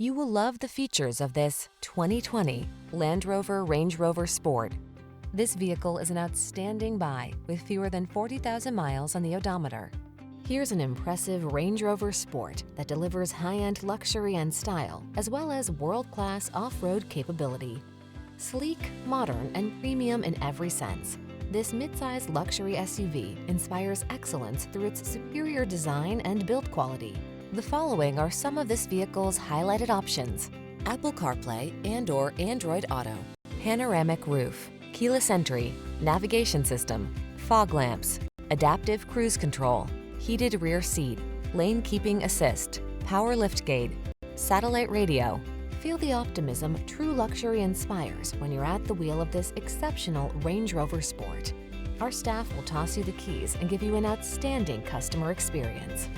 You will love the features of this 2020 Landrover Range Rover Sport. This vehicle is an outstanding buy with fewer than 40,000 miles on the odometer. Here's an impressive Range Rover Sport that delivers high-end luxury and style, as well as world-class off-road capability. Sleek, modern, and premium in every sense, this midsize luxury SUV inspires excellence through its superior design and build quality. The following are some of this vehicle's highlighted options: Apple CarPlay and/or Android Auto, panoramic roof, keyless entry, navigation system, fog lamps, adaptive cruise control, heated rear seat, lane keeping assist, power liftgate, satellite radio. Feel the optimism true luxury inspires when you're at the wheel of this exceptional Range Rover Sport. Our staff will toss you the keys and give you an outstanding customer experience.